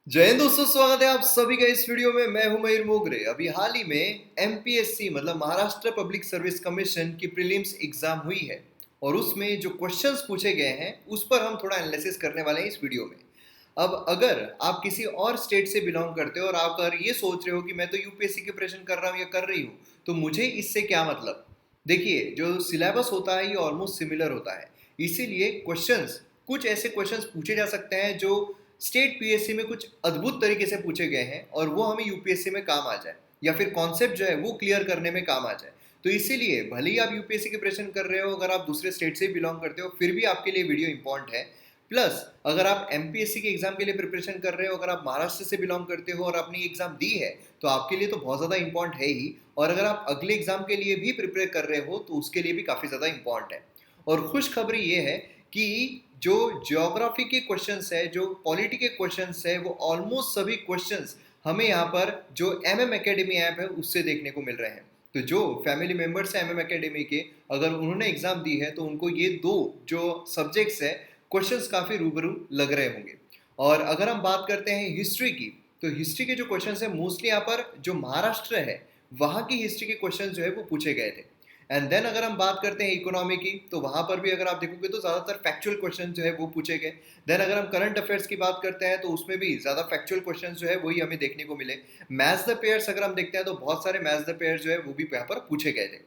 जय हिंद दोस्तों, स्वागत है आप सभी का इस वीडियो में। मैं हूं मयूर मोगरे। अभी हाल ही में एमपीएससी मतलब महाराष्ट्र पब्लिक सर्विस कमीशन की प्रीलिम्स एग्जाम हुई है और उसमें जो क्वेश्चंस पूछे गए हैं उस पर हम थोड़ा एनालिसिस करने वाले हैं इस वीडियो में। अब अगर आप किसी और स्टेट से बिलोंग करते हो और आप अगर ये सोच रहे हो कि मैं तो यूपीएससी की प्रिपरेशन कर रहा हूँ या कर रही हूँ, तो मुझे इससे क्या मतलब। देखिए, जो सिलेबस होता है ये ऑलमोस्ट सिमिलर होता है, इसीलिए क्वेश्चंस कुछ ऐसे क्वेश्चंस पूछे जा सकते हैं जो स्टेट पीएससी में कुछ अद्भुत तरीके से पूछे गए हैं और वो हमें यूपीएससी में काम आ जाए, या फिर कॉन्सेप्ट जो है वो क्लियर करने में काम आ जाए। तो इसीलिए भले ही आप यूपीएससी की प्रिपरेशन कर रहे हो, अगर आप दूसरे स्टेट से बिलोंग करते हो, फिर भी आपके लिए वीडियो इंपॉर्टेंट है। प्लस अगर आप एमपीएससी के एग्जाम के लिए प्रिपरेशन कर रहे हो, अगर आप महाराष्ट्र से बिलोंग करते हो और अपनी एग्जाम दी है, तो आपके लिए तो बहुत ज़्यादा इंपॉर्टेंट है ही। और अगर आप अगले एग्जाम के लिए भी प्रिपेयर कर रहे हो तो उसके लिए भी काफ़ी ज़्यादा इंपॉर्टेंट है। और खुशखबरी ये है कि जो ज्योग्राफी के क्वेश्चंस है, जो पॉलिटी के क्वेश्चंस है, वो ऑलमोस्ट सभी क्वेश्चंस हमें यहाँ पर जो एमएम एकेडमी ऐप है उससे देखने को मिल रहे हैं। तो जो फैमिली मेंबर्स हैं एमएम एकेडमी के, अगर उन्होंने एग्जाम दी है तो उनको ये दो जो सब्जेक्ट्स है क्वेश्चंस काफ़ी रूबरू लग रहे होंगे। और अगर हम बात करते हैं हिस्ट्री की, तो हिस्ट्री के जो क्वेश्चंस है मोस्टली यहाँ पर जो महाराष्ट्र है वहाँ की हिस्ट्री के क्वेश्चन जो है वो पूछे गए थे। एंड देन अगर हम बात करते हैं इकोनॉमी की, तो वहां पर भी अगर आप देखोगे तो ज्यादातर फैक्चुअल क्वेश्चन जो है वो पूछे गए। देन अगर हम करंट अफेयर्स की बात करते हैं तो उसमें भी ज्यादा फैक्चुअल क्वेश्चन जो है वही हमें देखने को मिले। मैथ्स द पेयर्स अगर हम देखते हैं तो बहुत सारे मैथ्स द पेयर्स जो है वो भी यहाँ पर पूछे गए थे।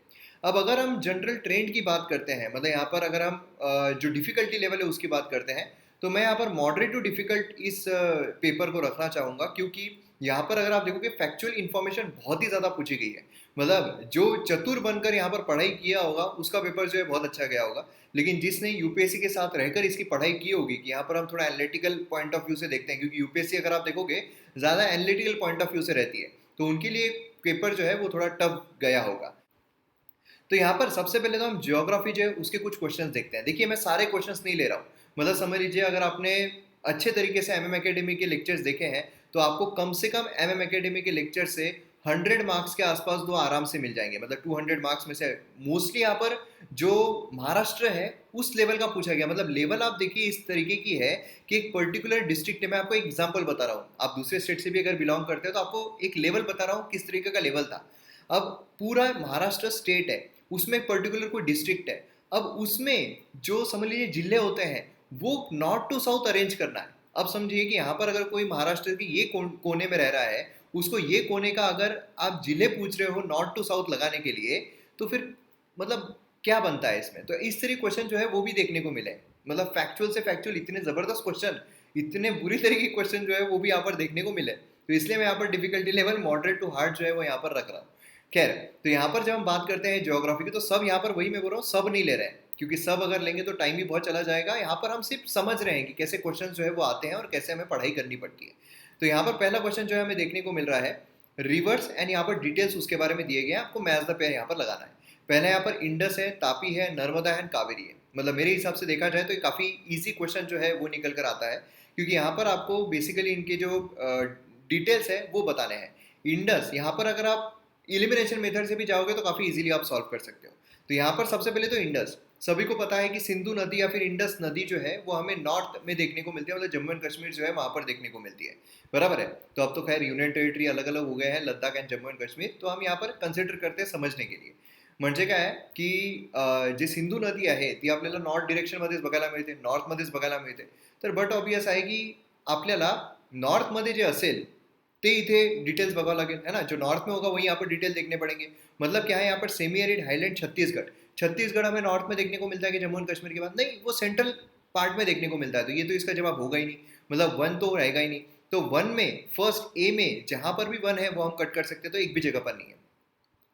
अब अगर हम जनरल ट्रेंड की बात करते हैं, मतलब यहाँ पर अगर हम जो डिफिकल्टी लेवल है उसकी बात करते हैं, तो मैं यहाँ पर मॉडरेट टू डिफिकल्ट इस पेपर को रखना चाहूंगा, क्योंकि यहाँ पर अगर आप देखोगे फैक्चुअल इन्फॉर्मेशन बहुत ही ज़्यादा पूछी गई है। मतलब जो चतुर बनकर यहाँ पर पढ़ाई किया होगा उसका पेपर जो है बहुत अच्छा गया होगा, लेकिन जिसने यूपीएससी के साथ रहकर इसकी पढ़ाई की होगी, कि यहाँ पर हम थोड़ा एनालिटिकल पॉइंट ऑफ व्यू से देखते हैं, क्योंकि यूपीएससी अगर आप देखोगे ज़्यादा एनालिटिकल पॉइंट ऑफ व्यू से रहती है, तो उनके लिए पेपर जो है वो थोड़ा टफ गया होगा। तो यहाँ पर सबसे पहले तो हम ज्योग्राफी जो है उसके कुछ क्वेश्चंस देखते हैं। देखिए, मैं सारे क्वेश्चंस नहीं ले रहा हूँ। मतलब समझ लीजिए, अगर आपने अच्छे तरीके से एमएम एकेडमी के लेक्चर्स देखे हैं तो आपको कम से कम एमएम एकेडमी के लेक्चर से 100 मार्क्स के आसपास दो आराम से मिल जाएंगे। मतलब 200 मार्क्स में से मोस्टली यहाँ पर जो महाराष्ट्र है उस लेवल का पूछा गया। मतलब लेवल आप देखिए इस तरीके की है कि एक पर्टिकुलर डिस्ट्रिक्ट में, मैं आपको एक एग्जाम्पल बता रहा हूँ, आप दूसरे स्टेट से भी अगर बिलोंग करते हो तो आपको एक लेवल बता रहा हूँ किस तरीके का लेवल था। अब पूरा महाराष्ट्र स्टेट है, उसमें एक पर्टिकुलर कोई डिस्ट्रिक्ट है, अब उसमें जो समझ लीजिए जिले होते हैं वो नॉर्थ टू साउथ अरेंज करना है। अब समझिए कि यहाँ पर अगर कोई महाराष्ट्र के ये कोने में रह रहा है, उसको ये कोने का अगर आप जिले पूछ रहे हो नॉर्थ टू साउथ लगाने के लिए, तो फिर मतलब क्या बनता है इसमें। तो इस तरह क्वेश्चन जो है वो भी देखने को मिले। मतलब फैक्चुअल से फैक्चुअल इतने जबरदस्त क्वेश्चन, इतने बुरी तरीके के क्वेश्चन जो है वो भी यहाँ पर देखने को मिले। तो इसलिए मैं यहाँ पर difficulty level moderate to hard जो है वो यहाँ पर रख रहा हूँ। खैर, तो यहाँ पर जब हम बात करते हैं ज्योग्राफी की, तो सब यहाँ पर वही मैं बोल रहा हूँ, सब नहीं ले रहे हैं, क्योंकि सब अगर लेंगे तो टाइम भी बहुत चला जाएगा। यहाँ पर हम सिर्फ समझ रहे हैं कि कैसे क्वेश्चन जो है वो आते हैं और कैसे हमें पढ़ाई करनी पड़ती है। तो यहाँ पर पहला क्वेश्चन जो है हमें देखने को मिल रहा है रिवर्स, एंड यहाँ पर डिटेल्स उसके बारे में दिए गए हैं, आपको मैच द पेयर यहाँ पर लगाना है। पहले यहाँ पर इंडस है, तापी है, नर्मदा है, कावेरी है। मतलब मेरे हिसाब से देखा जाए तो ये काफ़ी ईजी क्वेश्चन जो है वो निकल कर आता है, क्योंकि यहाँ पर आपको बेसिकली इनके जो डिटेल्स है वो बताने हैं। इंडस, यहाँ पर अगर आप इलिमिनेशन मेथड से भी जाओगे तो काफ़ी इजीली आप सॉल्व कर सकते हो। तो यहाँ पर सबसे पहले तो इंडस, सभी को पता है कि सिंधु नदी या फिर इंडस नदी जो है वो हमें नॉर्थ में देखने को मिलती है, मतलब जम्मू एंड कश्मीर जो है वहाँ पर देखने को मिलती है। बराबर है। तो अब तो खैर यूनियन टेरिटरी अलग अलग हो गए हैं, लद्दाख एंड जम्मू एंड कश्मीर, तो हम यहाँ पर कन्सिडर करते हैं समजने के लिए। म्हणजे काय आहे की जे सिंधू नदी आहे ती आपल्याला नॉर्थ डिरेक्शनमध्येच बघायला मिळते, नॉर्थमध्येच बघायला मिळते। तर बट ऑबियस आहे की आपल्याला नॉर्थमध्ये जे असेल ते इथे डिटेल्स बघावं लागेल, है ना। जो नॉर्थ में होगा वही यहाँ पर डिटेल देखने पड़ेंगे। मतलब क्या है, यहाँ पर semi arid highland Chhattisgarh, Chhattisgarh हमें नॉर्थ में देखने को मिलता है कि जम्मू एंड कश्मीर के बाद नहीं, वो सेंट्रल पार्ट में देखने को मिलता है। तो ये तो इसका जवाब होगा ही नहीं, मतलब वन तो रहेगा ही नहीं। तो वन में फर्स्ट ए में जहां पर भी वन है वो हम कट कर सकते हैं, तो एक भी जगह पर नहीं है।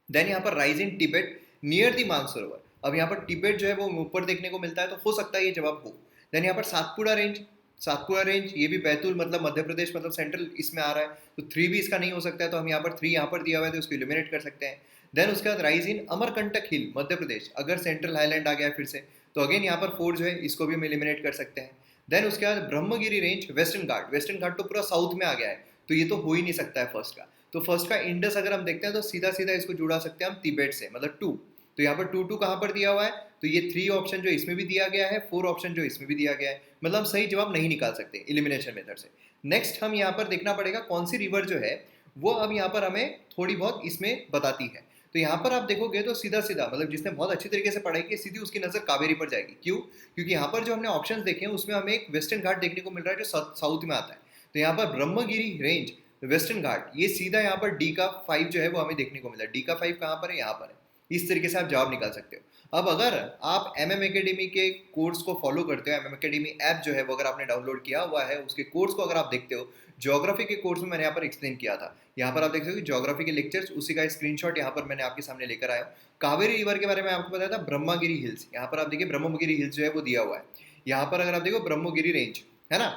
देन यहाँ पर rise in Tibet near the Mansarovar, अब यहाँ पर टिबेट जो है वो ऊपर देखने को मिलता है, तो हो सकता है ये जवाब हो। देन यहाँ पर सातपुड़ा रेंज, सातपुड़ा रेंज ये भी बैतूल मतलब मध्य प्रदेश मतलब सेंट्रल इसमें आ रहा है, तो थ्री भी इसका नहीं हो सकता है, तो हम यहाँ पर थ्री यहाँ पर दिया हुआ है तो उसको इलिमिनेट कर सकते हैं। देन उसके बाद राइज इन अमरकंटक हिल मध्य प्रदेश, अगर सेंट्रल हाईलैंड आ गया है फिर से, तो अगेन यहाँ पर फोर जो है इसको भी हम इलिमिनेट कर सकते हैं। देन उसके बाद ब्रह्मगिरी रेंज वेस्टर्न घाट, वेस्टर्न घाट तो पूरा साउथ में आ गया है, तो ये तो हो ही नहीं सकता है फर्स्ट का। तो फर्स्ट का इंडस अगर हम देखते हैं तो सीधा सीधा इसको जुड़ा सकते हैं हम तिब्बत से, मतलब टू। तो यहाँ पर टू टू कहाँ पर दिया हुआ है, तो ये थ्री ऑप्शन जो इसमें भी दिया गया है, फोर ऑप्शन जो इसमें भी दिया गया है, मतलब हम सही जवाब नहीं निकाल सकते इलिमिनेशन मेथड से। नेक्स्ट हम यहाँ पर देखना पड़ेगा कौन सी रिवर जो है वो अब यहाँ पर हमें थोड़ी बहुत इसमें बताती है। तो यहाँ पर आप देखोगे तो सीधा सीधा मतलब जिसने बहुत अच्छी तरीके से पढ़ाई की सीधी उसकी नजर कावेरी पर जाएगी। क्यों? क्योंकि यहाँ पर जो हमने ऑप्शंस देखे हैं उसमें हमें एक वेस्टर्न घाट देखने को मिल रहा है जो साउथ में आता है। तो यहाँ पर ब्रह्मगिरी रेंज, वेस्टर्न घाट, ये सीधा यहाँ पर डी का 5 जो है वो हमें देखने को मिला है। डी का 5 कहाँ पर है? यहाँ पर है। इस तरीके से आप जवाब निकाल सकते हो। अब अगर आप MM एकेडमी के कोर्स को फॉलो करते हो, MM एकेडमी ऐप जो है वो अगर आपने डाउनलोड किया हुआ है, उसके कोर्स को अगर आप देखते हो, ज्योग्राफी के कोर्स में मैंने यहाँ पर एक्सप्लेन किया था। यहाँ पर आप देख सकते हो ज्योग्राफी के लेक्चर्स, उसी का स्क्रीनशॉट यहाँ पर मैंने आपके सामने लेकर आया हूँ। कावेरी रिवर के बारे में आपको बताया था, ब्रह्मगिरी हिल्स, यहाँ पर आप देखिए ब्रह्मगिरी हिल्स जो है वो दिया हुआ है। यहाँ पर अगर आप देखो ब्रह्मगिरी रेंज है ना,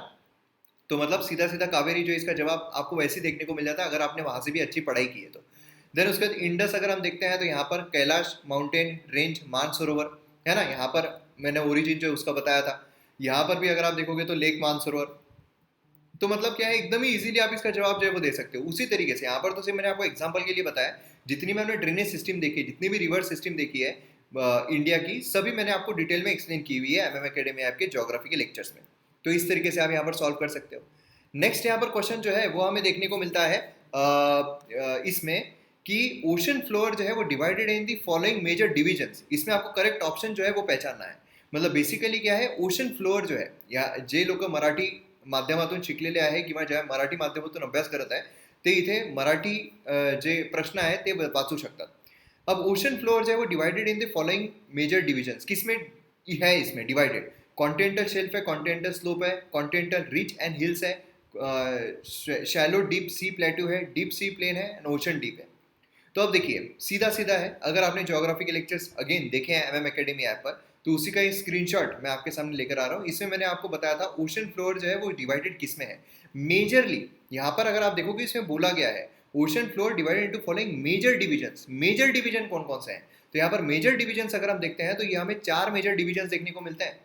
तो मतलब सीधा सीधा कावेरी जो इसका जवाब आपको वैसे ही देखने को मिल जाता है अगर आपने वहां से भी अच्छी पढ़ाई की है तो। देन उसके बाद इंडस अगर हम देखते हैं तो यहाँ पर कैलाश माउंटेन रेंज, मानसरोवर है ना, यहाँ पर मैंने ओरिजिन जो है उसका बताया था। यहाँ पर भी अगर आप देखोगे तो लेक मानसरोवर। तो मतलब क्या है, एकदम ही इजीली आप इसका जवाब जो है वो दे सकते हो। उसी तरीके से यहाँ पर तो सिर्फ मैंने आपको एग्जांपल के लिए बताया, जितनी मैंने ड्रेनेज सिस्टम देखी, जितनी भी रिवर सिस्टम देखी है इंडिया की, सभी मैंने आपको डिटेल में एक्सप्लेन की हुई है MM एकेडमी ऐप के ज्योग्राफी के लेक्चर्स में। तो इस तरीके से आप यहाँ पर सॉल्व कर सकते हो। नेक्स्ट यहाँ पर क्वेश्चन जो है वो हमें देखने को मिलता है इसमें कि ओशन फ्लोर जो है वो divided in the following major divisions. इसमें आपको करेक्ट ऑप्शन जो है वो पहचानना है। मतलब बेसिकली क्या है, ओशन फ्लोअर जो है, या जे लोक मराठी माध्यमातून शिकलेले आहे किंवा ज्या मराठी माध्यमातून अभ्यास करत आहे ते इथे मराठी जे प्रश्न आहे ते वाचू शकतात। अब ओशन फ्लोअर जो है वो divided in the following major divisions, किसमें है इसमें डिवाइडेड? कॉन्टिनेंटल शेल्फ है, कॉन्टिनेंटल स्लोप है, कॉन्टिनेंटल रिच एंड हिल्स है, शैलो डीप सी प्लेट्यू है, डीप सी प्लेन है एंड ओशन डीप है। तो अब देखिए सीधा सीधा है, अगर आपने ज्योग्राफी के लेक्चर्स अगेन देखे हैं MM एकेडमी ऐप पर, तो उसी का एक स्क्रीनशॉट मैं आपके सामने लेकर आ रहा हूँ। इसमें मैंने आपको बताया था ओशन फ्लोर जो है वो डिवाइडेड किस में है मेजरली। यहाँ पर अगर आप देखोगे इसमें बोला गया है ocean floor divided into following major divisions. Major division कौन कौन से हैं? तो यहाँ पर मेजर डिविजन्स अगर हम देखते हैं तो ये हमें 4 मेजर डिविजन्स देखने को मिलते हैं।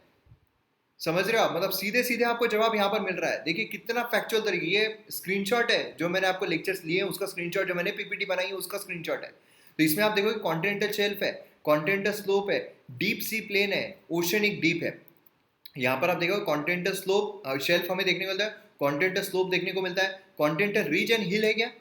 समझ रहे हो आप? मतलब सीधे सीधे आपको जवाब यहाँ पर मिल रहा है। देखिए कितना फैक्चुअल तरीके, ये स्क्रीनशॉट है जो मैंने आपको लेक्चर्स लिए उसका स्क्रीनशॉट, जो मैंने PPT बनाई है उसका स्क्रीनशॉट है। तो इसमें आप देखोगे कॉन्टिनेंटल शेल्फ है, कॉन्टिनेंटल स्लोप है, डीप सी प्लेन है, ओशनिक डीप है। यहाँ पर आप देखोगे कॉन्टिनेंटल स्लोप शेल्फ हमें देखने को मिलता है, कॉन्टिनेंटल स्लोप देखने को मिलता है। कॉन्टिनेंटल रीज एंड हिल है क्या?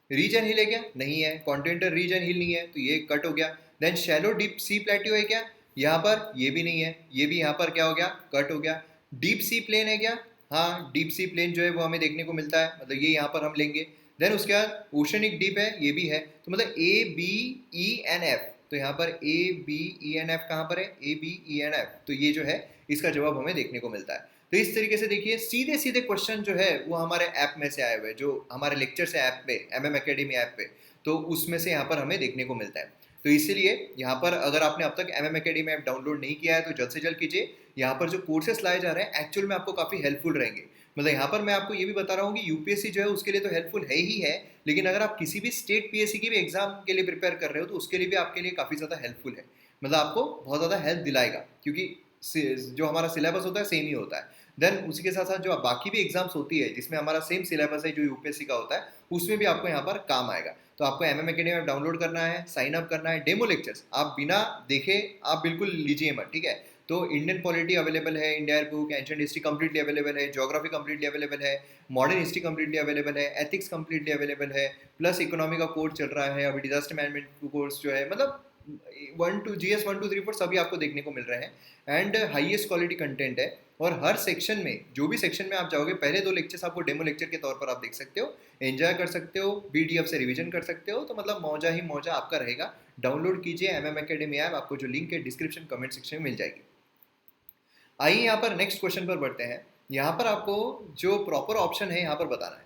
रीज एंड हिल है क्या? नहीं है, कॉन्टिनेंटल रीज एंड हिल नहीं है, तो ये कट हो गया। Then shallow deep sea plateau है क्या? यहाँ पर ये भी नहीं है, ये भी यहाँ पर क्या हो गया? कट हो गया। डीप सी प्लेन है क्या? हाँ, डीप सी प्लेन जो है वो हमें देखने को मिलता है, मतलब ये यहाँ पर हम लेंगे। देन उसके बाद ओशनिक डीप है, ये भी है। तो मतलब ABENF, तो यहाँ पर ABENF कहाँ पर है? ABENF, तो ये जो है इसका जवाब हमें देखने को मिलता है। तो इस तरीके से देखिए सीधे सीधे क्वेश्चन जो है वो हमारे ऐप में से आए हुए, जो हमारे लेक्चर्स है ऐप पे, MM एकेडमी ऐप पे, तो उसमें से यहाँ पर हमें देखने को मिलता है। तो इसीलिए यहाँ पर अगर आपने अब तक MM एकेडमी ऐप डाउनलोड नहीं किया है तो जल्द से जल्द कीजिए। यहाँ पर जो कोर्सेस लाए जा रहे हैं एक्चुअल में आपको काफ़ी हेल्पफुल रहेंगे। मतलब यहाँ पर मैं आपको ये भी बता रहा हूँ कि UPSC जो है उसके लिए तो हेल्पफुल है ही है, लेकिन अगर आप किसी भी स्टेट PSC की भी एग्जाम के लिए प्रिपेयर कर रहे हो तो उसके लिए भी आपके लिए काफ़ी ज़्यादा हेल्पफुल है। मतलब आपको बहुत ज़्यादा हेल्प दिलाएगा, क्योंकि जो हमारा सिलेबस होता है सेम ही होता है। देन उसी के साथ साथ जो बाकी भी एग्जाम्स होती है जिसमें हमारा सेम सिलेबस है जो UPSC का होता है, उसमें भी आपको यहाँ पर काम आएगा। तो आपको MM एकेडमी ऐप डाउनलोड करना है, साइन अप करना है, डेमो लेक्चर्स आप बिना देखे आप बिल्कुल लीजिए मत, ठीक है? तो इंडियन पॉलिटी अवेलेबल है, India book, ancient history completely available है, ज्योग्राफी कंप्लीटली अवेलेबल है, मॉडर्न हिस्ट्री कंप्लीटली अवेलेबल है, एथिक्स कंप्लीटली अवेलेबल है, प्लस इकोनॉमी का कोर्स चल रहा है, अभी डिजास्टर मैनेजमेंट कोर्स जो है, मतलब GS 1 2 3 4 सभी आपको देखने को मिल रहे हैं एंड हाईएस्ट क्वालिटी कंटेंट है। और हर सेक्शन में, जो भी सेक्शन में आप जाओगे, पहले 2 लेक्चर्स आपको डेमो लेक्चर के तौर पर आप देख सकते हो, एंजॉय कर सकते हो, PDF से रिवीजन कर सकते हो। तो मतलब मौजा ही मौजा आपका रहेगा। डाउनलोड कीजिए MM एकेडमी ऐप, आपको जो लिंक है डिस्क्रिप्शन कमेंट सेक्शन में मिल जाएगी। आइए यहाँ पर नेक्स्ट क्वेश्चन पर बढ़ते हैं। यहाँ पर आपको जो प्रॉपर ऑप्शन है यहाँ पर बताना है।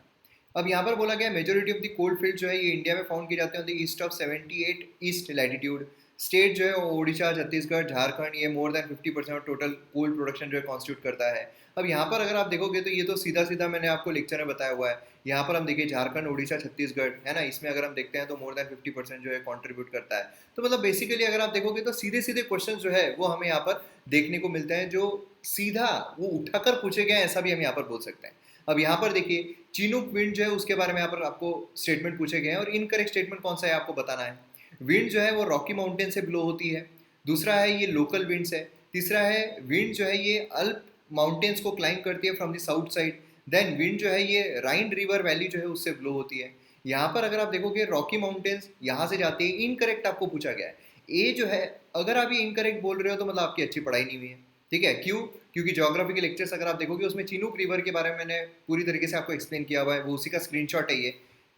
अब यहाँ पर बोला गया majority of the coal field जो है ये इंडिया में फाउंड किए जाते हैं on the east of 78 east latitude. State जो है ओडिशा, छत्तीसगढ़, झारखंड, ये more than 50% of total coal production जो है कॉन्स्टिट्यूट करता है। अब यहाँ पर अगर आप देखोगे तो ये तो सीधा सीधा मैंने आपको लेक्चर में बताया हुआ है। यहाँ पर हम देखिए झारखंड, ओडिशा, छत्तीसगढ़ है ना, इसमें अगर हम देखते हैं तो मोर देन 50% जो है कॉन्ट्रीब्यूट करता है। तो मतलब बेसिकली अगर आप देखोगे तो सीधे सीधे क्वेश्चन जो है वो हमें यहाँ पर देखने को मिलते हैं, जो सीधा वो उठाकर पूछे गए, ऐसा भी हम यहाँ पर बोल सकते हैं। अब यहाँ पर देखिए चिनूक विंड जो है उसके बारे में यहाँ पर आपको स्टेटमेंट पूछे गए हैं, और इनकरेक्ट स्टेटमेंट कौन सा है आपको बताना है। विंड जो है वो रॉकी माउंटेन से ब्लो होती है। दूसरा है ये लोकल विंड्स है। तीसरा है विंड जो है ये अल्प माउंटेन्स को क्लाइंब करती है from the south side. Then wind जो है ये राइन रिवर वैली जो है उससे ब्लो होती है। यहाँ पर अगर आप देखोगे रॉकी माउंटेन्स यहाँ से जाती है, इनकरेक्ट आपको पूछा गया है। ए जो है, अगर आप ये इनकरेक्ट बोल रहे हो तो मतलब आपकी अच्छी पढ़ाई नहीं हुई है, ठीक है। क्यों? क्योंकि ज्योग्राफी के लेक्चर्स अगर आप देखोगे उसमें चिनूक रिवर के बारे में मैंने पूरी तरीके से आपको एक्सप्लेन किया हुआ है, वो उसी का स्क्रीनशॉट है ये,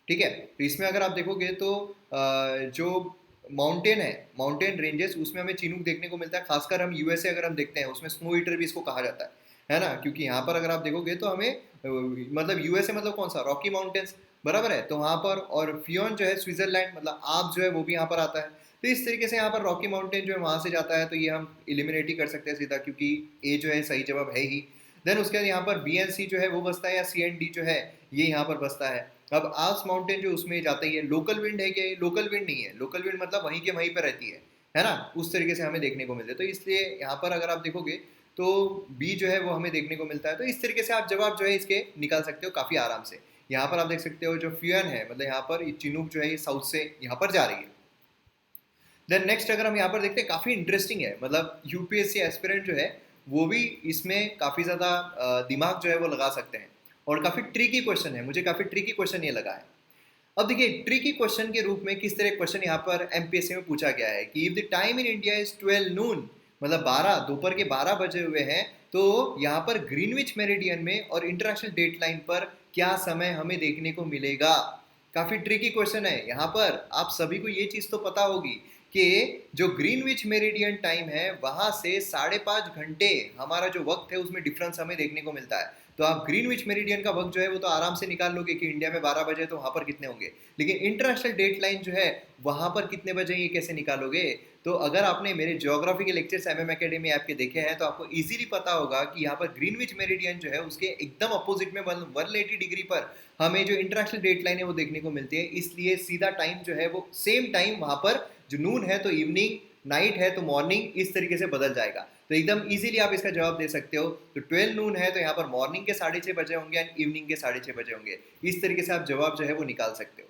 ठीक है। तो इसमें अगर आप देखोगे तो जो माउंटेन है, माउंटेन रेंजेस, उसमें हमें चिनूक देखने को मिलता है। खासकर हम यूएसए अगर हम देखते हैं उसमें स्नो ईटर भी इसको कहा जाता है ना। क्योंकि यहाँ पर अगर आप देखोगे तो हमें मतलब यूएसए मतलब कौन सा, रॉकी माउंटेन्स, बराबर है। तो वहाँ पर, और फियोन जो है स्विट्जरलैंड, मतलब आप जो है वो भी यहाँ पर आता है। तो इस तरीके से यहाँ पर रॉकी माउंटेन जो है वहाँ से जाता है, तो ये हम एलिमिनेट ही कर सकते हैं सीधा, क्योंकि ए जो है सही जवाब है ही। देन उसके बाद यहाँ पर बी एन सी जो है वो बसता है, या सी एंड डी जो है ये यहाँ पर बसता है। अब आल्प्स माउंटेन जो उसमें जाता ही है। लोकल विंड है क्या? ये लोकल विंड नहीं है, लोकल विंड मतलब वहीं के वहीं पर रहती है ना, उस तरीके से हमें देखने को मिलते हैं। तो इसलिए यहाँ पर अगर आप देखोगे तो बी जो है वो हमें देखने को मिलता है। तो इस तरीके से आप जवाब जो है इसके निकाल सकते हो काफ़ी आराम से। यहाँ पर आप देख सकते हो जो फ्यूएन है, मतलब यहाँ पर चिनूक जो है ये साउथ से यहाँ पर जा रही है। देन नेक्स्ट अगर हम यहाँ पर देखते हैं, काफ़ी इंटरेस्टिंग है, मतलब यूपीएससी एस्पिरेंट जो है वो भी इसमें काफ़ी ज़्यादा दिमाग जो है वो लगा सकते हैं, और काफ़ी ट्रिकी क्वेश्चन है, मुझे काफ़ी ट्रिकी क्वेश्चन ये लगा है। अब देखिए ट्रिकी क्वेश्चन के रूप में किस तरह क्वेश्चन यहाँ पर एमपीएससी में पूछा गया है कि if the time in India is 12 नून, मतलब 12 दोपहर के 12 बजे हुए हैं, तो यहाँ पर ग्रीनविच मेरिडियन में और इंटरनेशनल डेट लाइन पर क्या समय हमें देखने को मिलेगा। काफ़ी ट्रिकी क्वेश्चन है। यहाँ पर आप सभी को ये चीज़ तो पता होगी कि जो ग्रीनविच मेरिडियन टाइम है वहाँ से 5.5 घंटे हमारा जो वक्त है उसमें डिफरेंस हमें देखने को मिलता है। तो आप ग्रीनविच मेरिडियन का वक्त जो है वो तो आराम से निकाल लोगे कि इंडिया में 12 बजे तो वहाँ पर कितने होंगे, लेकिन इंटरनेशनल डेट लाइन जो है वहाँ पर कितने बजे ये कैसे निकालोगे। तो अगर आपने मेरे ज्योग्राफी के लेक्चर्स एमएम एकेडमी ऐप के देखे हैं तो आपको इजीली पता होगा कि यहाँ पर ग्रीनविच मेरिडियन जो है उसके एकदम अपोजिट में 180 डिग्री पर हमें जो इंटरनेशनल डेट लाइन है वो देखने को मिलती है। इसलिए सीधा टाइम जो है वो सेम टाइम वहाँ पर जो नून है तो इवनिंग, नाइट है तो मॉर्निंग, इस तरीके से बदल जाएगा। तो एकदम इजीली आप इसका जवाब दे सकते हो। तो 12 नून है तो यहाँ पर मॉर्निंग के 6:30 बजे होंगे एंड इवनिंग के 6:30 बजे होंगे। इस तरीके से आप जवाब जो है वो निकाल सकते हो।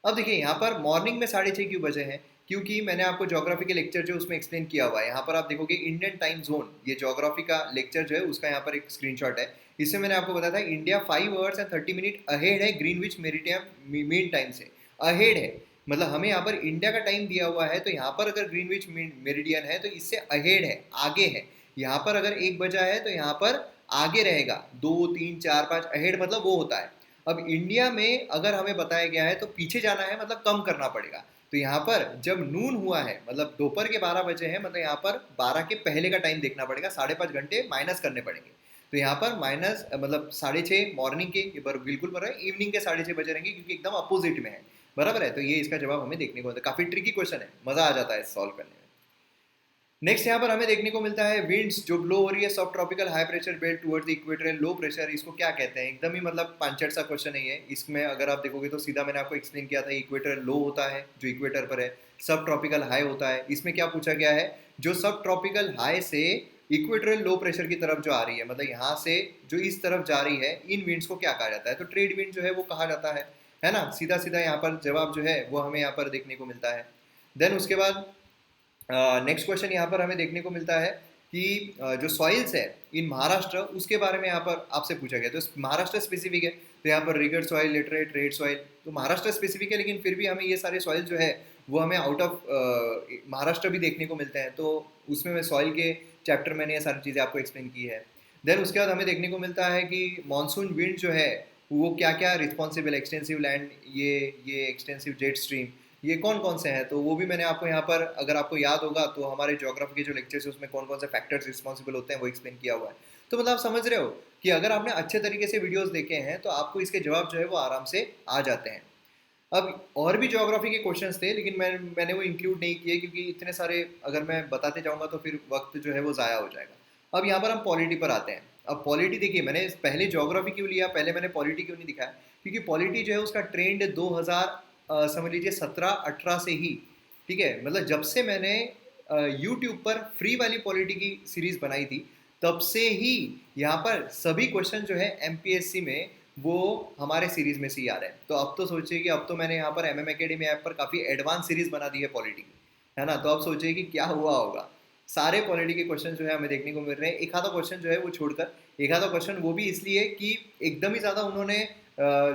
अब देखिए यहाँ पर मॉर्निंग में 6:30 क्यों बजे हैं, क्योंकि मैंने आपको ज्योग्राफी के लेक्चर जो उसमें एक्सप्लेन किया हुआ है। यहाँ पर आप देखोगे इंडियन टाइम जोन, ये ज्योग्राफी का लेक्चर जो है उसका यहाँ पर एक स्क्रीनशॉट है। इसमें मैंने आपको बताया था India 5 hours and 30 minutes ahead है ग्रीनविच मेरिडियम मीन टाइम से, अहेड है। मतलब हमें यहाँ पर इंडिया का टाइम दिया हुआ है, तो यहाँ पर अगर ग्रीनविच मेरिडियन है तो इससे अहेड है, आगे है। यहाँ पर अगर 1 बजा है तो यहाँ पर आगे रहेगा, 2 3 4 5 अहेड मतलब वो होता है। अब इंडिया में अगर हमें बताया गया है तो पीछे जाना है, मतलब कम करना पड़ेगा। तो यहाँ पर जब नून हुआ है मतलब दोपहर के 12 बजे हैं, मतलब यहाँ पर 12 के पहले का टाइम देखना पड़ेगा, 5.5 घंटे माइनस करने पड़ेंगे। तो यहाँ पर माइनस मतलब 6:30 मॉर्निंग के, ये बिल्कुल बराबर है, इवनिंग के 6:30 बजे रहेंगे क्योंकि एकदम अपोजिट में है, बराबर है। तो ये इसका जवाब हमें देखने को मिलता है। काफ़ी ट्रिकी क्वेश्चन है, मज़ा आ जाता है सॉल्व करने में। नेक्स्ट यहाँ पर हमें देखने को मिलता है विंड्स जो ब्लो हो रही है सब tropical high pressure belt towards the equator and low pressure, इसको क्या कहते हैं। एकदम ही मतलब पांचट सा क्वेश्चन है ये। इसमें अगर आप देखोगे तो सीधा मैंने आपको एक्सप्लेन किया था, इक्वेटर लो होता है जो इक्वेटर पर है, सब ट्रॉपिकल हाई होता है। इसमें क्या पूछा गया है, जो सब ट्रॉपिकल हाई से इक्वेटोरियल लो प्रेशर की तरफ जो आ रही है, मतलब यहाँ से जो इस तरफ जा रही है, इन विंड्स को क्या कहा जाता है। तो ट्रेड विंड जो है वो कहा जाता है ना। सीधा सीधा यहाँ पर जवाब जो है वो हमें यहाँ पर देखने को मिलता है। देन उसके बाद नेक्स्ट क्वेश्चन यहाँ पर हमें देखने को मिलता है कि जो सॉइल्स है इन महाराष्ट्र, उसके बारे में यहाँ पर आपसे पूछा गया। तो महाराष्ट्र स्पेसिफिक है, तो यहाँ पर regur soil, laterite, red soil, तो महाराष्ट्र स्पेसिफिक है, लेकिन फिर भी हमें ये सारे सॉइल जो है वो हमें आउट ऑफ महाराष्ट्र भी देखने को मिलते हैं। तो उसमें मैं सॉइल के चैप्टर मैंने ये सारी चीज़ें आपको एक्सप्लेन की है। देन उसके बाद हमें देखने को मिलता है कि मानसून विंड जो है वो क्या क्या रिस्पॉन्सिबल, एक्सटेंसिव लैंड, ये एक्सटेंसिव जेट स्ट्रीम, ये कौन कौन से हैं। तो वो भी मैंने आपको यहाँ पर, अगर आपको याद होगा तो हमारे ज्योग्राफी के जो लेक्चर्स है उसमें कौन कौन से फैक्टर्स रिस्पॉन्सिबल होते हैं वो एक्सप्लेन किया हुआ है। तो मतलब आप समझ रहे हो कि अगर आपने अच्छे तरीके से वीडियोस देखे हैं तो आपको इसके जवाब जो है वो आराम से आ जाते हैं। अब और भी ज्योग्राफी के क्वेश्चंस थे, लेकिन मैंने वो इंक्लूड नहीं किए क्योंकि इतने सारे अगर मैं बताते जाऊँगा तो फिर वक्त जो है वो ज़ाया हो जाएगा। अब यहाँ पर हम पॉलिटी पर आते हैं। अब पॉलिटी देखिए, मैंने पहले ज्योग्राफी क्यों लिया, पहले मैंने पॉलिटी क्यों नहीं दिखाया, क्योंकि पॉलिटी जो है उसका ट्रेंड 2000 समझ लीजिए 17-18 से ही, ठीक है, मतलब जब से मैंने यूट्यूब पर फ्री वाली पॉलिटी की सीरीज बनाई थी तब से ही यहाँ पर सभी क्वेश्चन जो है एमपीएससी में वो हमारे सीरीज में से ही आ रहे हैं। तो अब तो सोचिए कि अब तो मैंने यहाँ पर एमएम एकेडमी ऐप पर काफ़ी एडवांस सीरीज बना दी है पॉलिटी की, है ना। तो अब सोचिए कि क्या हुआ होगा। सारे पॉलिटी के क्वेश्चन जो है हमें देखने को मिल रहे हैं, एक आधा क्वेश्चन जो है वो छोड़कर। एक आधा क्वेश्चन वो भी इसलिए कि एकदम ही ज़्यादा उन्होंने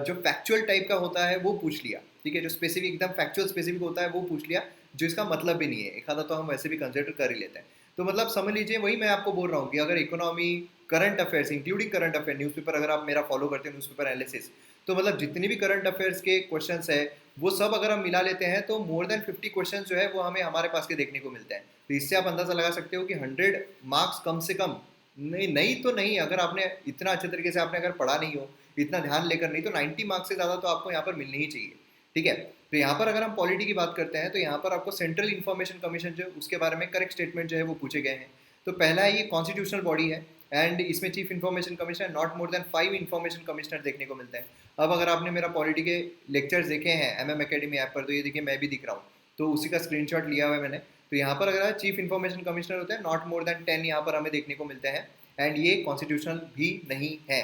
जो फैक्चुअल टाइप का होता है वो पूछ लिया, ठीक है, जो स्पेसिफिक एकदम फैक्चुअल स्पेसिफिक होता है वो पूछ लिया, जो इसका मतलब भी नहीं है। एक आधा तो हम वैसे भी कंसिडर कर ही लेते हैं। तो मतलब समझ लीजिए, वही मैं आपको बोल रहा हूँ कि अगर economy, current affairs including current affair newspaper, अगर आप मेरा फॉलो करते हैं न्यूज़पेपर एनालिसिस, तो मतलब जितनी भी करंट अफेयर्स के क्वेश्चंस है वो सब अगर हम मिला लेते हैं तो मोर देन 50 क्वेश्चंस जो है वो हमें हमारे पास के देखने को मिलते हैं। तो इससे आप अंदाजा लगा सकते हो कि 100 मार्क्स कम से कम, नहीं नहीं तो नहीं, अगर आपने इतना अच्छे तरीके से आपने अगर पढ़ा नहीं हो, इतना ध्यान लेकर नहीं, तो 90 मार्क्स से ज़्यादा तो आपको यहाँ पर मिलने ही चाहिए, ठीक है। तो यहाँ पर अगर हम पॉलिटी की बात करते हैं तो यहाँ पर आपको सेंट्रल इंफॉर्मेशन कमीशन जो उसके बारे में करेक्ट स्टेटमेंट जो है वो पूछे गए हैं। तो पहला है, ये कॉन्स्टिट्यूशनल बॉडी है एंड इसमें chief information commissioner, not more than 5 information commissioner देखने को मिलते हैं। अब अगर आपने मेरा पॉलिटी के लेक्चर्स देखे हैं MM अकेडमी ऐप पर, तो ये देखिए मैं भी दिख रहा हूँ, तो उसी का स्क्रीनशॉट लिया हुआ है मैंने। तो यहाँ पर अगर चीफ इन्फॉर्मेशन कमिश्नर होते हैं, नॉट मोर देन 10 यहाँ पर हमें देखने को मिलते हैं एंड ये कॉन्स्टिट्यूशनल भी नहीं है,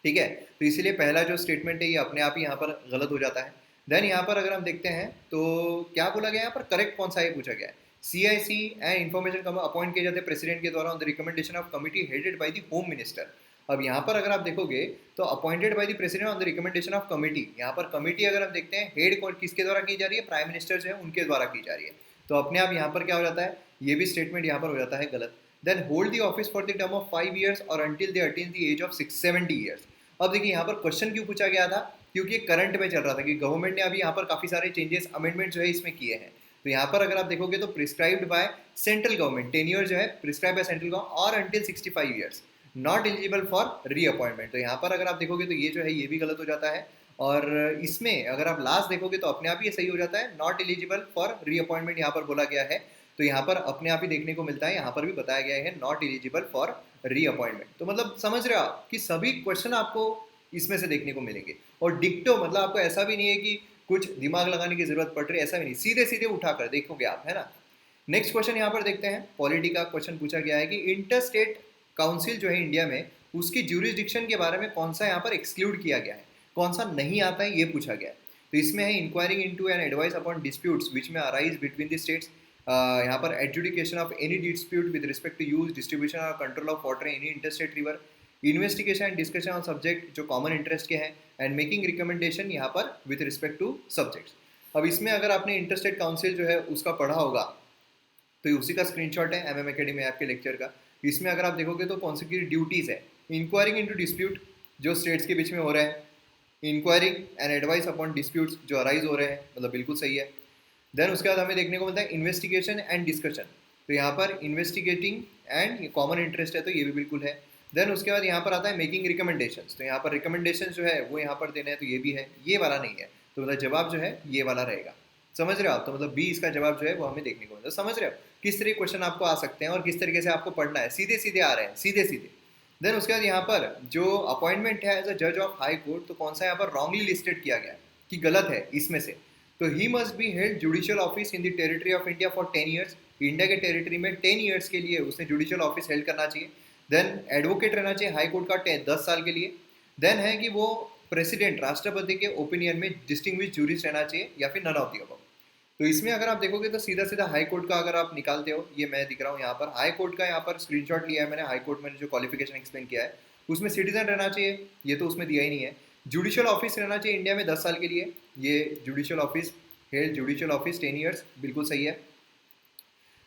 ठीक है। तो इसीलिए पहला जो स्टेटमेंट है ये अपने आप ही यहाँ पर गलत हो जाता है। देन यहाँ पर अगर हम देखते हैं तो क्या बोला गया यहाँ पर, करेक्ट कौन सा ये पूछा गया है, CIC एंड इन्फॉर्मेशन अपॉइंट किए जाते हैं प्रेसिडेंट के द्वारा on the recommendation of committee headed by the home minister. अब यहाँ पर अगर आप देखोगे तो appointed by the president on the recommendation of committee, यहाँ पर कमिटी अगर हम देखते हैं हेड किसके द्वारा की जा रही है, प्राइम मिनिस्टर जो है उनके द्वारा की जा रही है। तो अपने आप यहाँ पर क्या हो जाता है, ये भी स्टेटमेंट यहाँ पर हो जाता है गलत। Then hold the office for the term of 5 years और until they attain the age of 670 years. अब देखिए यहाँ पर क्वेश्चन क्यों पूछा गया था, क्योंकि करंट में चल रहा था कि गवर्नमेंट ने अभी यहाँ पर काफ़ी सारे चेंजेस, अमेंडमेंट जो है इसमें किए हैं। तो यहाँ पर अगर आप देखोगे तो prescribed by central government, tenure जो है प्रिस्क्राइब बाय सेंट्रल गवर्नमेंट और until 65 years, not eligible for reappointment. तो यहाँ पर अगर आप देखोगे तो ये जो है ये भी गलत हो जाता है। और इसमें अगर आप लास्ट देखोगे तो अपने आप ही ये सही हो जाता है, नॉट एलिजिबल फॉर रीअपॉइंटमेंट यहाँ पर बोला गया है। तो यहाँ पर अपने आप ही देखने को मिलता है, यहाँ पर भी बताया गया है नॉट एलिजिबल फॉर रीअपॉइंटमेंट। तो मतलब समझ रहे हो आप कि सभी क्वेश्चन आपको इसमें से देखने को मिलेंगे। और डिक्टो मतलब आपको ऐसा भी नहीं है कि कुछ दिमाग लगाने की जरूरत पड़ रही है, ऐसा भी नहीं, सीधे सीधे उठाकर देखोगे आप, है ना। नेक्स्ट क्वेश्चन यहाँ पर देखते हैं, पॉलिटी का क्वेश्चन पूछा गया है कि इंटर स्टेट काउंसिल जो है इंडिया में, उसकी ज्यूरिसडिक्शन के बारे में कौन सा यहाँ पर एक्सक्लूड किया गया है, कौन सा नहीं आता है, ये पूछा गया है। तो इसमें है inquiring into and advice upon disputes which में अराइज बिटवीन द स्टेट्स, यहाँ पर adjudication of any dispute with respect to use, distribution और control of water in any interstate river, investigation and discussion on subject जो common interest के हैं, and making recommendation यहाँ पर with respect two subjects. अब इसमें अगर आपने इंटरस्टेट काउंसिल जो है उसका पढ़ा होगा तो उसी का स्क्रीनशॉट है MM अकेडमी ऐप के लेक्चर का। इसमें अगर आप देखोगे तो कौन सी की ड्यूटीज़ है, इंक्वायरिंग इनटू डिस्प्यूट जो स्टेट्स के बीच में हो रहे हैं, enquiring and advice upon disputes जो अराइज हो रहे हैं, मतलब बिल्कुल सही है। देन उसके बाद हमें देखने को मिलता है इन्वेस्टिगेशन एंड डिस्कशन, तो यहाँ पर इन्वेस्टिगेटिंग एंड कॉमन इंटरेस्ट है तो ये भी बिल्कुल है। देन उसके बाद यहाँ पर आता है मेकिंग रिकमेंडेशंस, तो यहाँ पर रिकमेंडेशन जो है वो यहाँ पर देने हैं तो ये भी है, ये वाला नहीं है। तो मतलब जवाब जो है ये वाला रहेगा, समझ रहे हो आप। तो मतलब बी इसका जवाब जो है वो हमें देखने को मिलता है। समझ रहे हो किस तरह क्वेश्चन आपको आ सकते हैं और किस तरीके से आपको पढ़ना है, सीधे सीधे आ रहे हैं, सीधे सीधे। देन उसके बाद यहाँ पर जो अपॉइंटमेंट है एज अ जज ऑफ हाई कोर्ट, तो कौन सा यहाँ पर रॉन्गली लिस्टेड किया गया कि गलत है इसमें से। तो he must be held judicial office in the territory of India for 10 years, India के टेरिटरी में 10 ईयर्स के लिए उसने जुडिशियल ऑफिस हेल्ड करना चाहिए। देन एडवोकेट रहना चाहिए हाई कोर्ट का 10 साल के लिए। देन है कि वो प्रेसिडेंट राष्ट्रपति के ओपिनियन में डिस्टिंग्विश जूरिस्ट रहना चाहिए या फिर नन ऑफ द अबव। तो इसमें अगर आप देखोगे तो सीधा सीधा हाई कोर्ट का अगर आप निकालते हो, ये मैं दिख रहा हूँ यहाँ पर हाई कोर्ट का, यहाँ पर स्क्रीनशॉट लिया है मैंने, हाई कोर्ट में जो क्वालिफिकेशन एक्सप्लेन किया है उसमें सिटीजन रहना चाहिए, ये तो उसमें दिया ही नहीं है। जुडिशियल ऑफिस रहना चाहिए इंडिया में 10 साल के लिए, ये judicial office held judicial office 10 years, बिल्कुल सही है।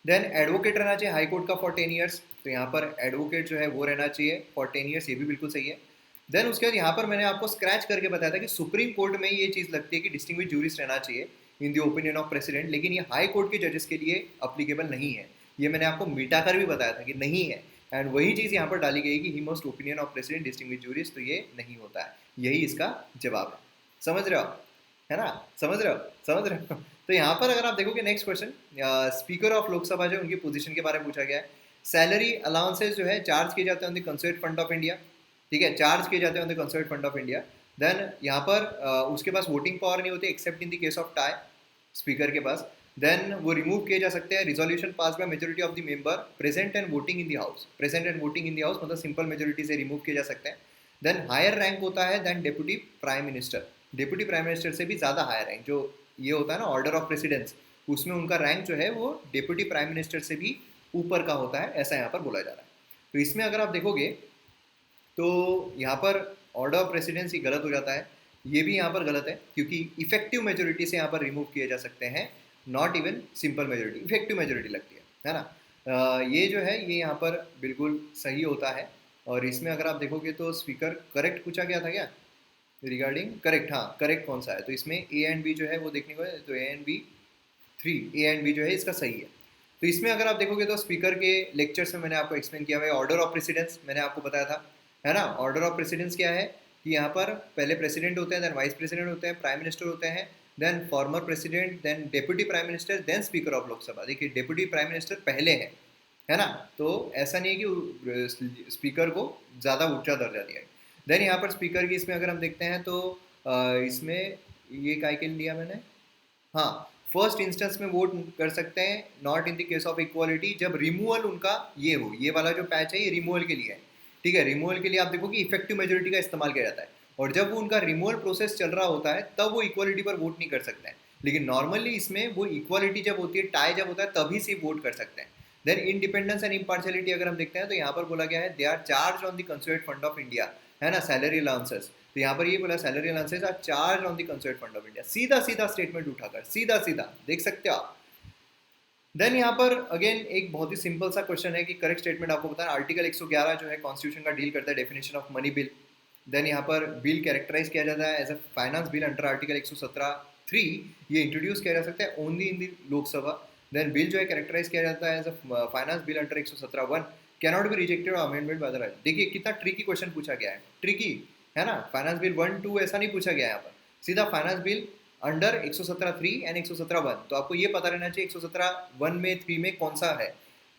देन एडवोकेट रहना चाहिए हाई कोर्ट का फॉर 10 ईयर्स, तो यहाँ पर एडवोकेट जो है वो रहना चाहिए फॉर 10 ईयर्स, ये भी बिल्कुल सही है। देन उसके बाद यहाँ पर मैंने आपको स्क्रैच करके बताया था कि सुप्रीम कोर्ट में ये चीज़ लगती है कि डिस्टिंग्विश जूरिस्ट रहना चाहिए in the opinion of president, लेकिन ये हाई कोर्ट के जजेस के लिए अप्लीकेबल नहीं है, ये मैंने आपको मिटा कर भी बताया था कि नहीं है। एंड वही चीज़ यहाँ पर डाली गई कि he must opinion of president distinguish jurist, तो ये नहीं होता है, यही इसका जवाब है। समझ रहे हो, है ना, समझ रहे हो, समझ रहे हो। तो यहाँ पर अगर आप देखोगे next question, speaker of Lok Sabha जो उनकी पोजीशन के बारे में पूछा गया है। सैलरी अलाउंसेस जो है चार्ज किए जाते हैं on the concert fund of India, ठीक है, चार्ज किए जाते हैं on the concert fund of India. Then यहाँ पर उसके पास वोटिंग पावर नहीं होती except in the case of tie, speaker के पास। देन वो रिमूव किए जा सकते हैं, resolution pass by majority of the member present and voting in the house, present and voting in the house मतलब सिंपल मेजोरिटी से रिमूव किए जा सकते हैं। देन हायर रैंक होता है then deputy prime minister, deputy prime minister से भी ज़्यादा हायर रैंक, जो ये होता है ना ऑर्डर ऑफ प्रेसिडेंस, उसमें उनका रैंक जो है वो डेप्यूटी प्राइम मिनिस्टर से भी ऊपर का होता है, ऐसा यहाँ पर बोला जा रहा है। तो इसमें अगर आप देखोगे तो यहाँ पर ऑर्डर ऑफ प्रेसिडेंसी गलत हो जाता है, ये भी यहाँ पर गलत है क्योंकि इफेक्टिव मेजोरिटी से यहाँ पर रिमूव किए जा सकते हैं, not even simple majority, effective majority लगती है ना। ये जो है ये यहाँ पर बिल्कुल सही होता है। और इसमें अगर आप देखोगे तो स्पीकर करेक्ट पूछा गया था क्या रिगार्डिंग करेक्ट, हाँ करेक्ट कौन सा है, तो इसमें ए एंड बी जो है वो देखने को है, तो A and B 3, A and B जो है इसका सही है। तो इसमें अगर आप देखोगे तो स्पीकर के लेक्चर्स में मैंने आपको एक्सप्लेन किया हुआ है, ऑर्डर ऑफ प्रेसिडेंस मैंने आपको बताया था, है ना। ऑर्डर ऑफ प्रेसिडेंस क्या है कि यहाँ पर पहले प्रेसिडेंट होते हैं, देन वाइस प्रेसिडेंट होते हैं, प्राइम मिनिस्टर होते हैं, then former president, then deputy prime minister, then speaker of Lok Sabha. देखिए डेप्यूटी प्राइम मिनिस्टर पहले है ना, तो ऐसा नहीं है कि स्पीकर को ज़्यादा ऊंचा दर्जा दिया है। देन यहाँ पर स्पीकर की इसमें अगर हम देखते हैं तो इसमें ये काय के लिए लिया मैंने, हाँ फर्स्ट इंस्टेंस में वोट कर सकते हैं, not in the case of equality, जब रिमूवल उनका ये हो, ये वाला जो पैच है ये रिमूवल के लिए है, ठीक है। रिमूवल के लिए आप देखो कि इफेक्टिव मेजोरिटी का इस्तेमाल किया जाता है, और जब वो उनका रिमूवल प्रोसेस चल रहा होता है तब वो इक्वालिटी पर वोट नहीं कर सकते हैं, लेकिन नॉर्मली इसमें वो इक्वालिटी जब होती है, टाई जब होता है तभी से वोट कर सकते हैं। देन इंडिपेंडेंस एंड इम्पार्शियलिटी अगर हम देखते हैं तो यहाँ पर बोला गया है they are charge on the concert fund of India, है ना, सैलरी अलाउंसेस। तो यहाँ पर ये बोला salary allowances are charge on the concert fund of India, सीधा सीधा स्टेटमेंट उठाकर सीधा सीधा देख सकते हो आप। देन यहाँ पर अगेन एक बहुत ही सिंपल सा क्वेश्चन है कि करेक्ट स्टेटमेंट आपको पता है, आर्टिकल 111 जो है कॉन्स्टिट्यूशन का डील करता है definition of money bill. Then यहाँ पर बिल कैरेक्टराइज किया जाता है as a finance bill under article 117(3), ये इंट्रोड्यूस किया जा सकता है only in the Lok Sabha. Then bill जो है कैरेक्टराइज किया जाता है as a finance bill under 117(1), cannot be rejected और अमेंडमेंट बाय द राज्य। देखिए कितना ट्रिकी क्वेश्चन पूछा गया है, ट्रिकी है ना, फाइनेंस बिल 1, 2 ऐसा नहीं पूछा गया यहाँ पर, सीधा फाइनेंस बिल अंडर 117(3) एंड 117(1), तो आपको ये पता रहना चाहिए 117(1) में 3 में कौन सा है,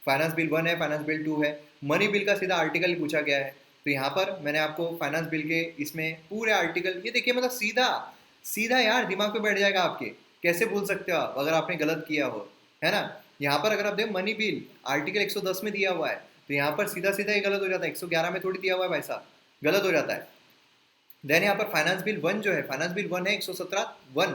फाइनेंस बिल 1 है, फाइनेंस बिल 2 है। मनी बिल का सीधा आर्टिकल पूछा गया है, तो यहाँ पर मैंने आपको फाइनेंस बिल के इसमें पूरे आर्टिकल ये देखिए, मतलब सीधा सीधा यार दिमाग पे बैठ जाएगा आपके, कैसे बोल सकते हो आप अगर आपने गलत किया हो, है ना। यहाँ पर अगर आप देखो मनी बिल आर्टिकल 110 में दिया हुआ है, तो यहाँ पर सीधा सीधा ही गलत हो जाता है, 111 में थोड़ी दिया हुआ है भाई साहब, गलत हो जाता है। देन यहाँ पर फाइनेंस बिल 1 जो है, फाइनेंस बिल 1 है 117(1),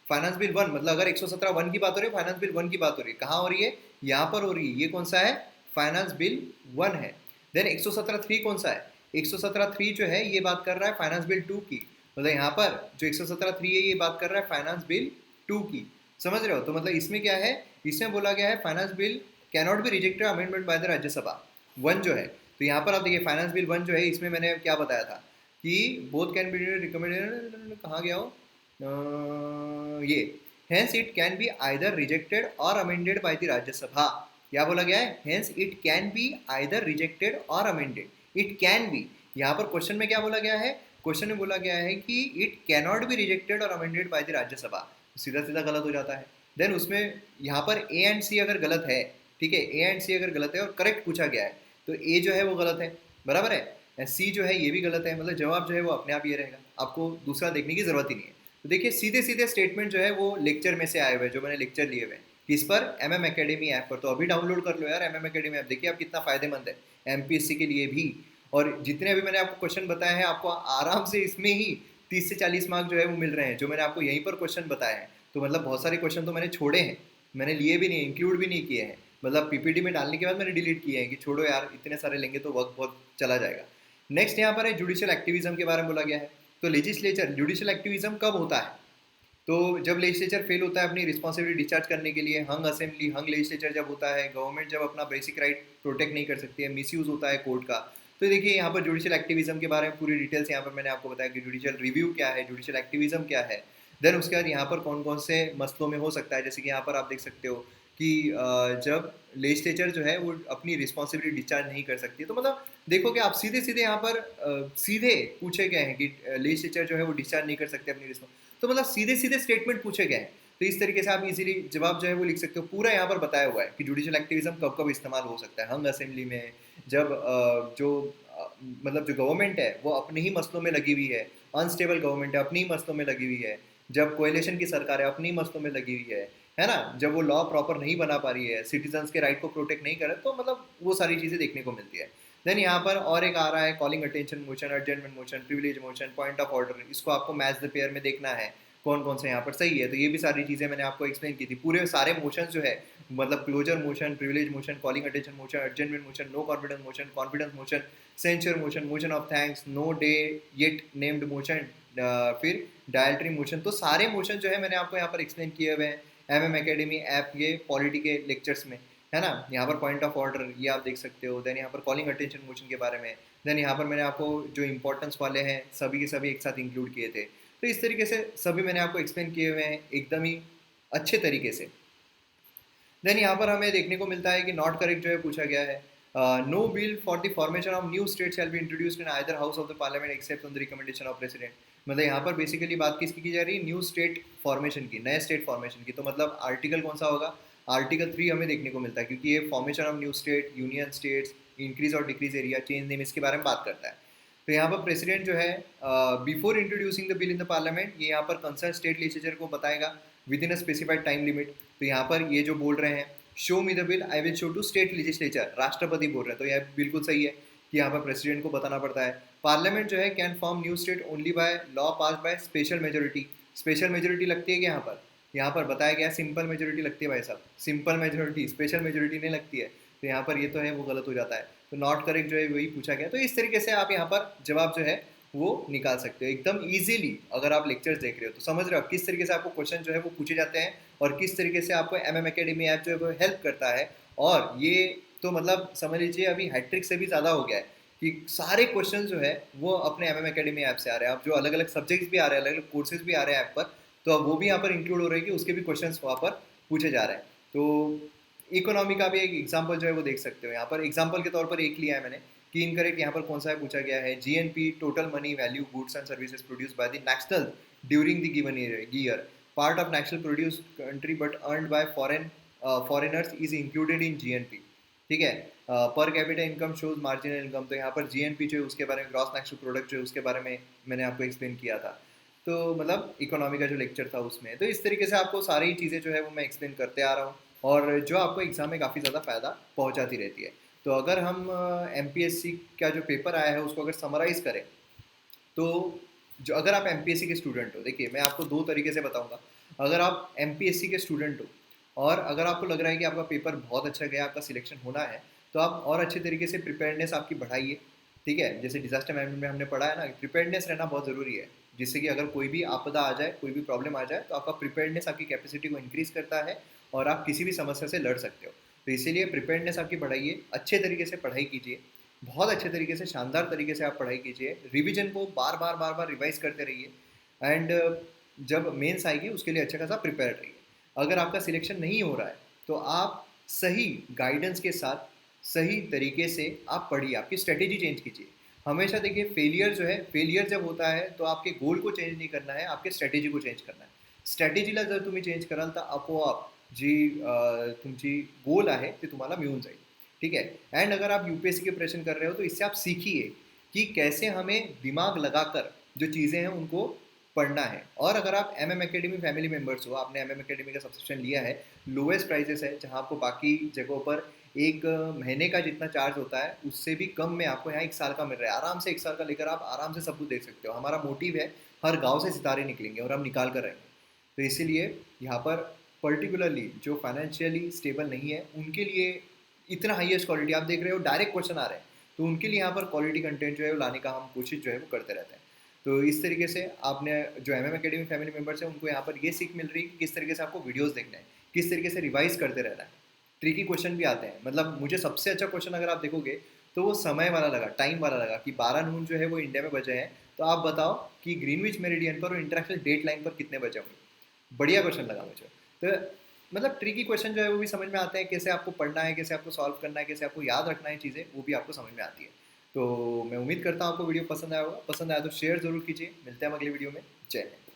फाइनेंस बिल 1 मतलब अगर 117(1) की बात हो रही है, फाइनेंस बिल 1 की बात हो रही है, कहाँ हो रही है, यहाँ पर हो रही है, ये कौन सा है, फाइनेंस बिल 1 है। देन 117(3) कौन सा है, 117(3) जो है ये बात कर रहा है फाइनेंस बिल 2 की, मतलब यहाँ पर जो 117(3) है ये बात कर रहा है फाइनेंस बिल 2 की, समझ रहे हो। तो मतलब इसमें क्या है, इसमें बोला गया है finance bill cannot be rejected amendment by the Rajya Sabha 1 जो है। तो यहाँ पर आप देखिए फाइनेंस बिल 1 जो है, इसमें मैंने क्या बताया था कि बोथ कैन बी रिकमेंडेड, कहाँ गया हो, ये hence it can be either rejected और अमेंडेड बाय द राज्यसभा। क्या बोला गया है, hence it can be either rejected और अमेंडेड, इट कैन बी, यहाँ पर क्वेश्चन में क्या बोला गया है, क्वेश्चन में बोला गया है कि इट कैनॉट बी रिजेक्टेड और अमेंडेड बाय द राज्यसभा, सीधा सीधा गलत हो जाता है। देन उसमें यहाँ पर ए एंड सी अगर गलत है, ठीक है, ए एंड सी अगर गलत है और करेक्ट पूछा गया है, तो ए जो है वो गलत है, बराबर है, सी जो है ये भी गलत है, मतलब जवाब जो है वो अपने आप ये रहेगा, आपको दूसरा देखने की जरूरत ही नहीं है। तो देखिए सीधे सीधे स्टेटमेंट जो है वो लेक्चर में से आए हुए, जो मैंने लेक्चर लिए हुए किस पर, MM Academy ऐप पर, तो अभी डाउनलोड कर लो यार MM Academy ऐप, देखिए आप कितना फायदेमंद है MPSC के लिए भी। और जितने अभी मैंने आपको क्वेश्चन बताए हैं, आपको आराम से इसमें ही 30 से 40 मार्क जो है वो मिल रहे हैं, जो मैंने आपको यहीं पर क्वेश्चन बताए हैं। तो मतलब बहुत सारे क्वेश्चन तो मैंने छोड़े हैं, मैंने लिए भी नहीं, इंक्लूड भी नहीं किए हैं, मतलब PPT में डालने के बाद मैंने डिलीट किए हैं कि छोड़ो यार इतने सारे लेंगे तो वक्त बहुत चला जाएगा। नेक्स्ट यहाँ पर है जुडिशियल एक्टिविज्म के बारे में बोला गया है। तो लेजिस्लेचर जुडिशियल एक्टिविज्म कब होता है, तो जब लेजिस्लेचर फेल होता है अपनी रिस्पॉन्सिबिलिटी डिस्चार्ज करने के लिए, हंग असेंबली हंग लेजिस्लेचर जब होता है, गवर्नमेंट जब अपना बेसिक राइट प्रोटेक्ट नहीं कर सकती है, मिसयूज होता है कोर्ट का। तो देखिए यहाँ पर जुडिशियल एक्टिविज्म के बारे में पूरी डिटेल्स यहाँ पर मैंने आपको बताया कि जुडिशियल रिव्यू क्या है, जुडिशियल एक्टिविज्म क्या है। देन उसके बाद यहाँ पर कौन कौन से मसलों में हो सकता है, जैसे कि यहाँ पर आप देख सकते हो कि जब लेजिस्लेचर जो है वो अपनी रिस्पॉन्सिबिलिटी डिस्चार्ज नहीं कर सकती है, तो मतलब देखो कि आप सीधे सीधे यहाँ पर सीधे पूछे गए हैं कि लेजिस्लेचर जो है वो डिस्चार्ज नहीं कर सकते अपनी रिस्पॉन्स, तो मतलब सीधे सीधे स्टेटमेंट पूछे गए हैं। तो इस तरीके से आप इजीली जवाब जो है वो लिख सकते हो, पूरा यहाँ पर बताया हुआ है कि जुडिशियल एक्टिविज्म कब कब इस्तेमाल हो सकता है, हंग असेंबली में, जब मतलब जो गवर्नमेंट है वो अपने ही मसलों में लगी हुई है, अनस्टेबल गवर्नमेंट है अपनी ही मसलों में लगी हुई है, जब कोएलिशन की सरकार है अपनी मसलों में लगी हुई है ना, जब वो लॉ प्रॉपर नहीं बना पा रही है, सिटीजन्स के राइट को प्रोटेक्ट नहीं कर रहे, तो मतलब वो सारी चीज़ें देखने को मिलती है। देन यहाँ पर और एक आ रहा है calling attention motion, adjournment motion, privilege motion, point of order, इसको आपको मैच द पेयर में देखना है कौन कौन से यहाँ पर सही है। तो ये भी सारी चीज़ें मैंने आपको एक्सप्लेन की थी, पूरे सारे मोशंस जो है मतलब closure motion, privilege motion, calling attention motion, adjournment motion, no confidence motion, confidence motion, censure motion, motion of thanks, no day yet named motion, फिर डायल्ट्री मोशन। तो सारे मोशन जो है मैंने आपको यहाँ पर एक्सप्लेन किए हुए हैं एमएम एकेडमी ऐप ये पॉलिटी के लेक्चर्स में, है ना। यहाँ पर पॉइंट ऑफ ऑर्डर ये आप देख सकते हो, देन यहाँ पर कॉलिंग अटेंशन मोशन के बारे में, देन यहाँ पर मैंने आपको जो इंपॉर्टेंस वाले हैं सभी के सभी एक साथ इंक्लूड किए थे। तो इस तरीके से सभी मैंने आपको एक्सप्लेन किए हुए हैं एकदम ही अच्छे तरीके से। देन यहाँ पर हमें देखने को मिलता है कि नॉट करेक्ट जो है पूछा गया है, no bill for the formation of new state shall be introduced in either house of the parliament except on the recommendation of president. मतलब यहाँ पर बेसिकली बात किसकी की जा रही है, न्यू स्टेट फॉर्मेशन की, नए स्टेट फॉर्मेशन की। तो मतलब आर्टिकल कौन सा होगा, आर्टिकल 3 हमें देखने को मिलता है, क्योंकि ये formation of new state, union states, increase और डिक्रीज एरिया, चेंज नेम, इसके बारे में बात करता है। तो यहाँ पर प्रेसिडेंट जो है before introducing the bill in the parliament, ये यहाँ पर कंसर्न स्टेट लेजिस्लेचर को बताएगा within a specified time limit. तो यहाँ पर ये जो बोल रहे हैं show me the bill I will show to state legislature, राष्ट्रपति बोल रहे हैं, तो यह बिल्कुल सही है कि यहाँ पर प्रेसिडेंट को बताना पड़ता है। पार्लियामेंट जो है can form new state only by law pass by special majority. Special majority लगती है कि यहाँ पर बताया गया सिंपल मेजोरिटी लगती है भाई साहब, सिंपल मेजोरिटी, स्पेशल मेजोरिटी नहीं लगती है। तो यहाँ पर ये तो है वो गलत हो जाता है, तो नॉट करेक्ट जो है वही पूछा गया। तो इस तरीके से आप यहाँ पर जवाब जो है वो निकाल सकते हो एकदम इजीली। अगर आप लेक्चर्स देख रहे हो तो समझ रहे हो किस तरीके से आपको क्वेश्चन जो है वो पूछे जाते हैं और किस तरीके से आपको एमएम एकेडमी ऐप जो है वो हेल्प करता है। और ये तो मतलब समझ लीजिए अभी हैट्रिक से भी ज़्यादा हो गया है कि सारे क्वेश्चन जो है वो अपने एमएम एकेडमी ऐप से आ रहे हैं। अब जो अलग अलग सब्जेक्ट्स भी आ रहे हैं, अलग अलग कोर्सेज भी आ रहे हैं ऐप पर, तो अब वो भी यहाँ पर इंक्लूड हो रहे हैं कि उसके भी क्वेश्चन वहाँ पर पूछे जा रहे हैं। तो इकोनॉमी का भी एक एग्जाम्पल जो है वो देख सकते हो, यहाँ पर एग्जाम्पल के तौर पर एक लिया है मैंने कि इनकरेक्ट यहाँ पर कौन सा है पूछा गया है, GNP total money value goods and services produce by the national during the given year, part of national produce country but earned bye foreigners is included in GNP. ठीक है, per capita income shows marginal income. तो यहाँ पर GNP जो है उसके बारे में, ग्रॉस नेशनल प्रोडक्ट जो है उसके बारे में मैंने आपको एक्सप्लेन किया था। तो मतलब इकोनॉमी का जो लेक्चर था उसमें, तो इस तरीके से आपको सारी चीज़ें जो है वो मैं एक्सप्लेन करते आ रहा हूँ और जो आपको एग्जाम में काफ़ी ज़्यादा फ़ायदा पहुँचाती रहती है। तो अगर हम एमपीएससी का जो पेपर आया है उसको अगर समराइज़ करें, तो जो अगर आप एमपीएससी के स्टूडेंट हो, देखिए मैं आपको दो तरीके से बताऊंगा। अगर आप एमपीएससी के स्टूडेंट हो और अगर आपको लग रहा है कि आपका पेपर बहुत अच्छा गया, आपका सिलेक्शन होना है, तो आप और अच्छे तरीके से प्रिपेयर्डनेस आपकी बढ़ाइए। ठीक है, जैसे डिजास्टर मैनेजमेंट में हमने पढ़ा है ना, प्रिपेयर्डनेस रहना बहुत ज़रूरी है, जिससे कि अगर कोई भी आपदा आ जाए, कोई भी प्रॉब्लम आ जाए, तो आपका प्रिपेयर्डनेस आपकी कैपेसिटी को इंक्रीज़ करता है और आप किसी भी समस्या से लड़ सकते हो। तो इसीलिए प्रिपेयर्डनेस आपकी बढ़ाइए, अच्छे तरीके से पढ़ाई कीजिए, बहुत अच्छे तरीके से, शानदार तरीके से आप पढ़ाई कीजिए, रिवीजन को बार बार रिवाइज करते रहिए एंड जब मेंस आएगी उसके लिए अच्छा खासा प्रिपेयर रहिए। अगर आपका सिलेक्शन नहीं हो रहा है तो आप सही गाइडेंस के साथ सही तरीके से आप पढ़िए, आपकी स्ट्रेटेजी चेंज कीजिए। हमेशा देखिए फेलियर जो है, फेलियर जब होता है तो आपके गोल को चेंज नहीं करना है, आपके स्ट्रॅटेजी को चेंज करना है। स्ट्रॅटेजीला जर तुम्ही चेंज कराल तर आपोआप जी तुमची गोल आहे ते तुम्हाला मिळून जाईल। ठीक है, एंड अगर आप यूपीएससी के प्रिपरेशन कर रहे हो तो इससे आप सीखिए कि कैसे हमें दिमाग लगाकर जो चीज़ें हैं उनको पढ़ना है। और अगर आप एमएम एकेडमी फैमिली मेंबर्स हो, आपने एमएम एकेडमी का सब्सक्रिप्शन लिया है, लोएस्ट प्राइजेस है, जहां आपको बाकी जगहों पर एक महीने का जितना चार्ज होता है उससे भी कम में आपको यहाँ 1 साल का मिल रहा है। आराम से 1 साल का लेकर आप आराम से सब कुछ देख सकते हो। हमारा मोटिव है हर गाँव से सितारे निकलेंगे और हम निकाल कर रहेंगे। तो इसीलिए यहाँ पर पर्टिकुलरली जो फाइनेंशियली स्टेबल नहीं है उनके लिए इतना हाईएस्ट क्वालिटी आप देख रहे हो, डायरेक्ट क्वेश्चन आ रहे हैं, तो उनके लिए यहाँ पर क्वालिटी कंटेंट जो है वो लाने का हम कोशिश जो है वो करते रहते हैं। तो इस तरीके से आपने जो एमएम एकेडमी फैमिली मेंबर्स हैं उनको यहाँ पर ये सीख मिल रही है कि किस तरीके से आपको वीडियोस देखना है, किस तरीके से रिवाइज करते रहना है। ट्रिकी क्वेश्चन भी आते हैं, मतलब मुझे सबसे अच्छा क्वेश्चन अगर आप देखोगे तो वो समय वाला लगा, टाइम वाला लगा कि 12 नून जो है वो इंडिया में बजे हैं, तो आप बताओ कि ग्रीनविच मेरिडियन पर और इंटरनेशनल डेट लाइन पर कितने बजे होंगे। बढ़िया क्वेश्चन लगा मुझे। तो मतलब ट्रिकी क्वेश्चन जो है वो भी समझ में आते हैं, कैसे आपको पढ़ना है, कैसे आपको सॉल्व करना है, कैसे आपको याद रखना है चीज़ें, वो भी आपको समझ में आती है। तो मैं उम्मीद करता हूँ आपको वीडियो पसंद आया होगा, पसंद आया तो शेयर ज़रूर कीजिए। मिलते हैं अगले वीडियो में। जय हिंद।